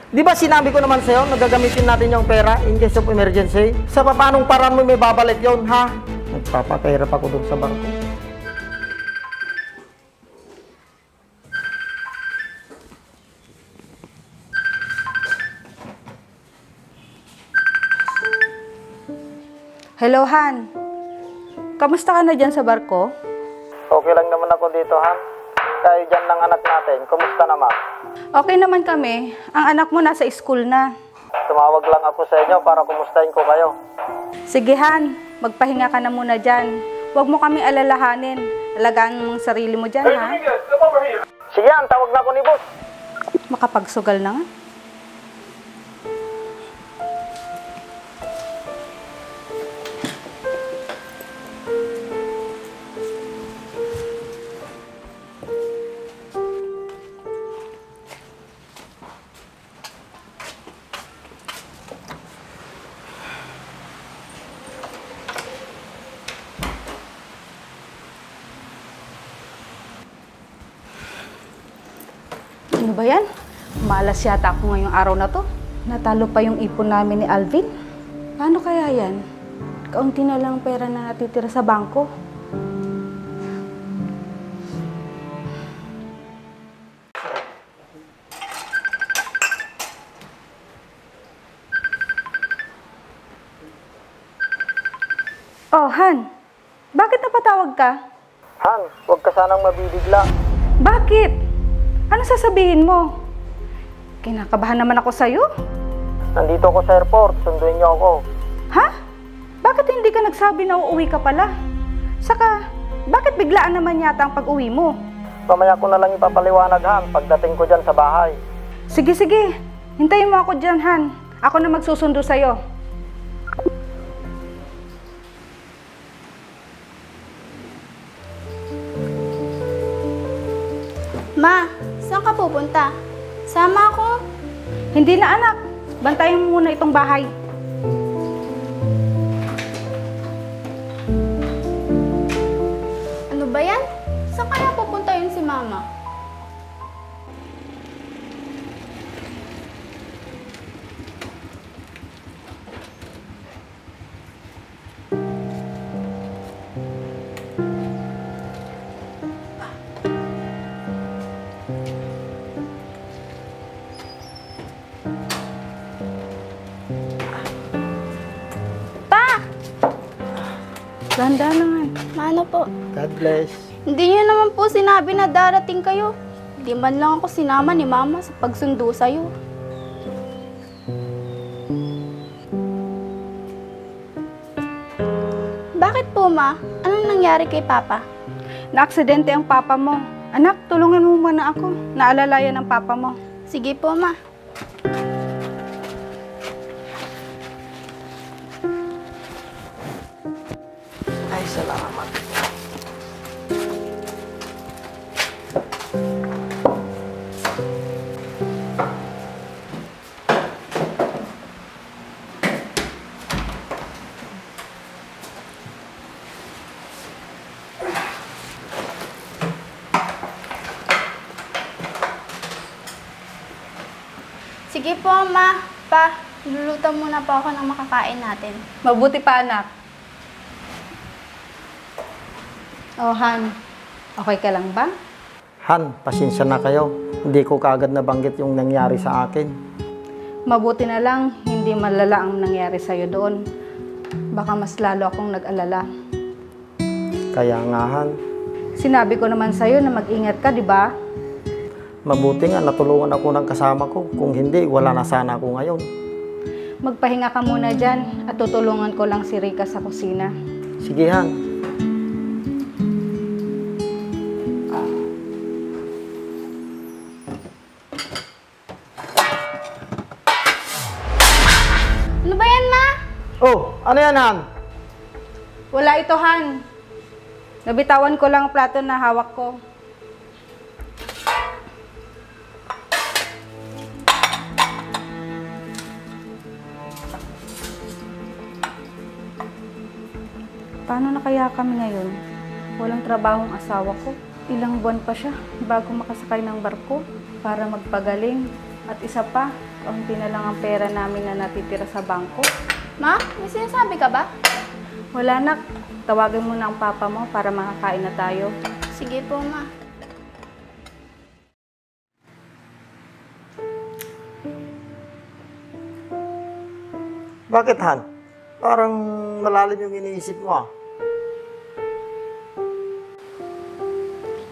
Di ba sinabi ko naman sa'yo, nagagamitin natin yung pera in case of emergency? Sa paanong paraan mo may babalik yon, ha? Nagpapakahirap ako dun sa barko. Hello, Han. Kamusta ka na dyan sa barko? Okay lang naman ako dito, ha? Kayo dyan ng anak natin, kumusta naman? Okay naman kami. Ang anak mo nasa school na. Tumawag lang ako sa inyo para kumustahin ko kayo. Sige, Han. Magpahinga ka na muna dyan. Huwag mo kami alalahanin. Alagaan mo ang sarili mo dyan, ha? Sige, Han, tawag na ako ni boss. Makapagsugal na nga. Ano ba yan? Malas yata ako ngayong araw na to. Natalo pa yung ipon namin ni Alvin. Paano kaya yan? Kaunti na lang pera na natitira sa bangko. Oh, Han. Bakit napatawag ka? Han, huwag ka sanang mabibigla. Bakit? Ano sasabihin mo? Kinakabahan naman ako sa'yo. Nandito ako sa airport, sunduin niyo ako. Ha? Bakit hindi ka nagsabi na uuwi ka pala? Saka, bakit biglaan naman yata ang pag-uwi mo? Mamaya ko na lang ipapaliwanag, Han, pagdating ko dyan sa bahay. Sige, sige. Hintayin mo ako dyan, Han. Ako na magsusundo sa'yo. Ma, saan ka pupunta? Sama ako. Hindi na, anak. Bantayan mo muna itong bahay. Ano ba yan? Saan kaya pupunta yun si Mama? Ganda naman. Mano po? God bless. Hindi niyo naman po sinabi na darating kayo. Hindi man lang ako sinama ni Mama sa pagsundo sa'yo. Bakit po, Ma? Anong nangyari kay Papa? Naaksidente ang papa mo. Anak, tulungan mo muna ako. Naalalayan ang papa mo. Sige po, Ma. Ay, salamat. Sige po, Ma. Pa, luluto muna po ako ng makakain natin. Mabuti pa, anak. Oh, Han. Okay ka lang ba? Han, pasensya na kayo. Hindi ko kaagad nabanggit yung nangyari sa akin. Mabuti na lang, hindi malala ang nangyari sa'yo doon. Baka mas lalo akong nag-alala. Kaya nga, Han, Sinabi ko naman sa'yo na mag-ingat ka, di ba? mabuti nga natulungan ako ng kasama ko. Kung hindi, wala na sana ako ngayon. Magpahinga ka muna dyan at tutulungan ko lang si Rika sa kusina. Sige, Han. Ano ba yan, Ma? Oh, ano yan, Han? Wala ito, Han. Nabitawan ko lang ang plato na hawak ko. Paano na kaya kami ngayon? Walang trabaho ang asawa ko. Ilang buwan pa siya bago makasakay ng barko para magpagaling. At isa pa, Kaunti na lang ang pera namin na natitira sa bangko. Ma, may sinasabi ka ba? Wala nak, tawagin mo na ang papa mo para makakain na tayo. Sige po, ma. Bakit, Han? Parang malalim yung iniisip mo, ah.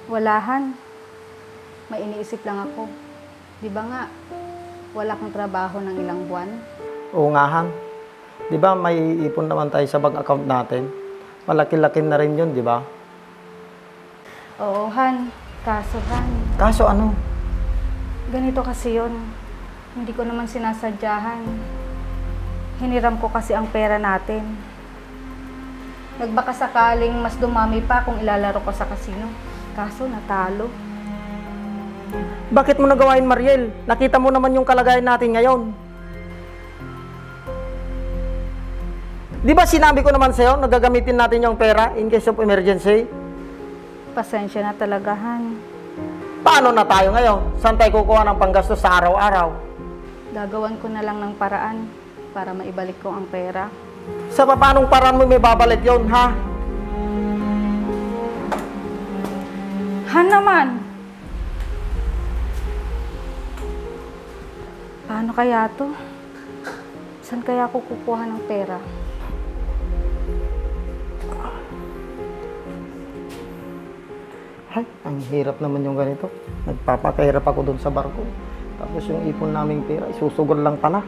Walahan. May iniisip lang ako. Di ba nga, wala kang trabaho ng ilang buwan? Oo nga, Han. Di ba may ipon naman tayo sa bank account natin? Malaki-laki na rin yun, di ba? Oo, Han. Kaso, Han, Kaso ano? ganito kasi yun. Hindi ko naman sinasadyahan. Hiniram ko kasi ang pera natin. Nagbaka sakaling mas dumami pa kung ilalaro ko sa kasino. Kaso natalo. Bakit mo nagawain, Mariel? Nakita mo naman yung kalagayan natin ngayon. Di ba sinabi ko naman sa'yo, nagagamitin natin yung pera in case of emergency? Pasensya na talaga, Han. Paano na tayo ngayon? Saan tayo kukuha ng panggastos sa araw-araw? Gagawan ko na lang ng paraan para maibalik ko ang pera. Sa paanong paraan mo may babalik yon, ha? Han naman! Paano kaya to? Saan kaya ako kukuha ng pera? Ay, ang hirap naman yung ganito. Nagpapakahirap ako dun sa barko. Tapos yung ipon naming pera, isusugod lang pala.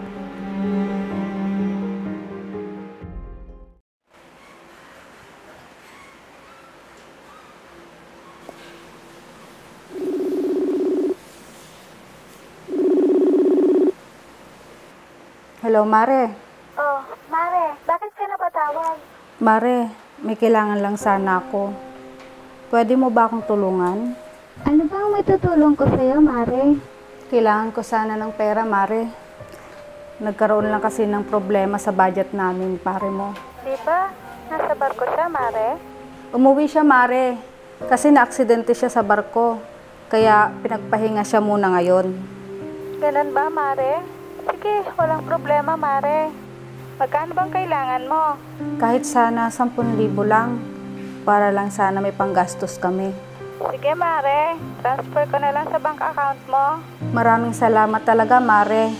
Hello, Mare. Oh, Mare, bakit ka napatawag? Mare, may kailangan lang sana ako. Pwede mo ba akong tulungan? Ano ba ang may tutulong ko sa'yo, Mare? Kailangan ko sana ng pera, Mare. Nagkaroon lang kasi ng problema sa budget namin, pare mo. Di ba? Nasa barko siya, Mare? Umuwi siya, Mare. Kasi naaksidente siya sa barko. Kaya pinagpahinga siya muna ngayon. Ganun ba, Mare? Sige, walang problema, Mare. Magkano bang kailangan mo? Kahit sana 10,000 lang. Para lang sana may panggastos kami. Sige, Mare. Transfer ko na lang sa bank account mo. Maraming salamat talaga, Mare.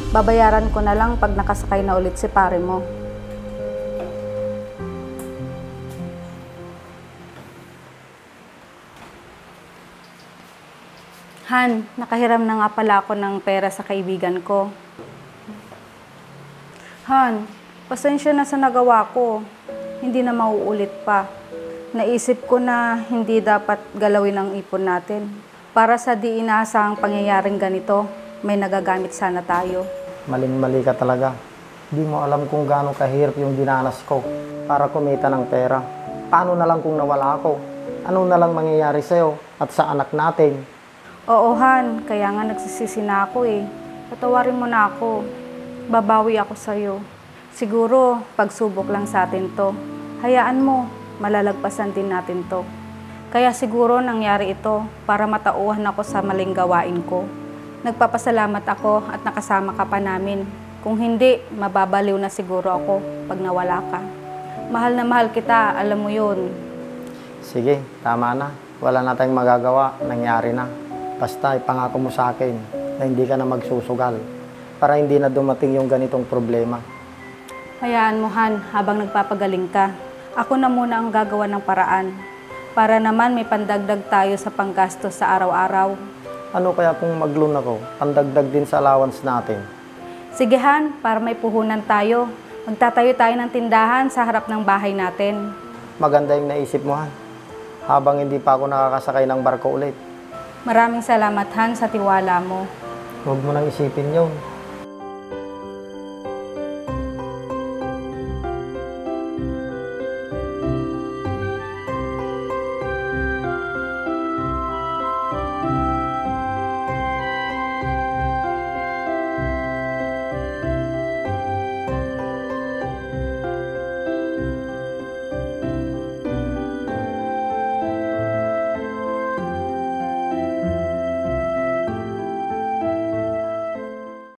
Babayaran ko na lang pag nakasakay na ulit si pare mo. Han, nakahiram na nga pala ako ng pera sa kaibigan ko. Han, pasensya na sa nagawa ko. Hindi na mauulit pa. Naisip ko na hindi dapat galawin ang ipon natin. Para sa di inaasahang pangyayaring ganito, may nagagamit sana tayo. Maling-mali ka talaga. Hindi mo alam kung gaano kahirap yung dinanas ko para kumita ng pera. Paano na lang kung nawala ako? Ano na lang mangyayari sa'yo at sa anak natin? Oo, Han. Kaya nga nagsisisi na ako eh. Patawarin mo na ako. Babawi ako sa'yo. Siguro, pagsubok lang sa atin to. Hayaan mo, malalagpasan din natin to. Kaya siguro nangyari ito para matauhan ako sa maling gawain ko. Nagpapasalamat ako at nakasama ka pa namin. Kung hindi, mababaliw na siguro ako pag nawala ka. Mahal na mahal kita, alam mo yun. Sige, tama na. Wala na tayong magagawa. Nangyari na. Basta ipangako mo sa akin na hindi ka na magsusugal para hindi na dumating yung ganitong problema. Hayaan mo, Han, habang nagpapagaling ka. Ako na muna ang gagawa ng paraan para naman may pandagdag tayo sa panggastos sa araw-araw. Ano kaya kung mag-loan ako? Pandagdag din sa allowance natin. Sige, Han, para may puhunan tayo. Magtatayo tayo ng tindahan sa harap ng bahay natin. Maganda yung naisip mo, Han. Habang hindi pa ako nakakasakay ng barko ulit. Maraming salamat, Han, sa tiwala mo. Huwag mo nang isipin yun.